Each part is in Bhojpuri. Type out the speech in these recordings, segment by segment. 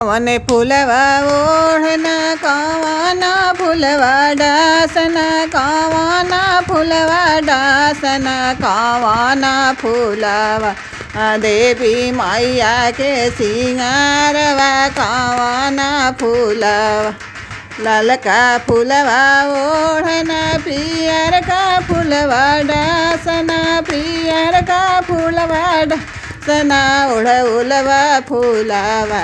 कवने फूलवा ओढ़ना कवना फूलवा डासना कवना फूलवा डासना कवना फूलवा देवी मैया के सिंगारवा कवना फूलवा ललका फूलवा ओढ़ना पियर का फूलवा डासना पियर का फूलवा सना ओढ़उलवा फूलवा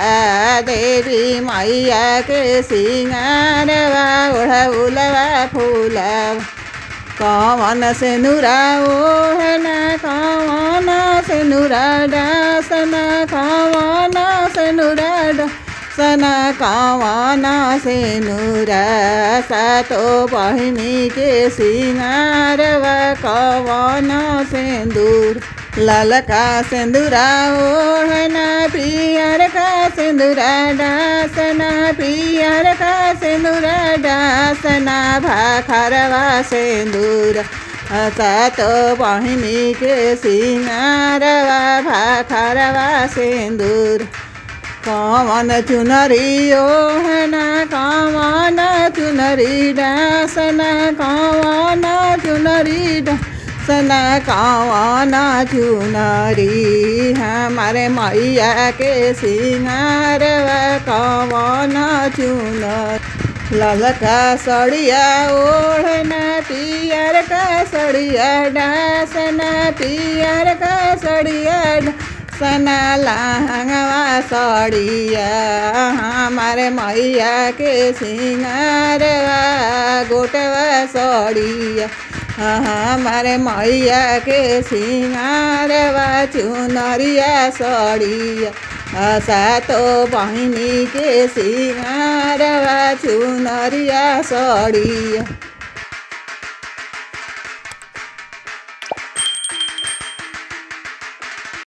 देवी मैया के सिंगारवा ओढ़उलवा फूलवा कवन से नुरा ओढ़ना कवन से नुरा डासना कवन से नुरा डासना कवन से नुरा सातो बहिनी के सिंगारवा कवन सिंदूर ललका सिंदूरा ओढ़ना पियर का सिंदूरा डासना पियर का सिंदूरा डासना भाखरवा सिंदूर सातो बहिनी के सिंगारवा भाखरवा सिंदूर कवन चुनरी ओढ़ना कवन चुनरी डासना कवन चुनरी सना कवना चुनरी हमारे मैया के सिंगारवा कवना चुनरी ललका सड़िया ओढ़ना पियर का सड़िया डासना पियर का सड़िया सना लहंगवा सड़िया हमारे मैया के सिंगारवा गोटवा सड़िया हमारे मैया के सिंगारवा चुनरिया सड़िया सातो बहिनी के सिंगारवा चुनरिया सड़िया।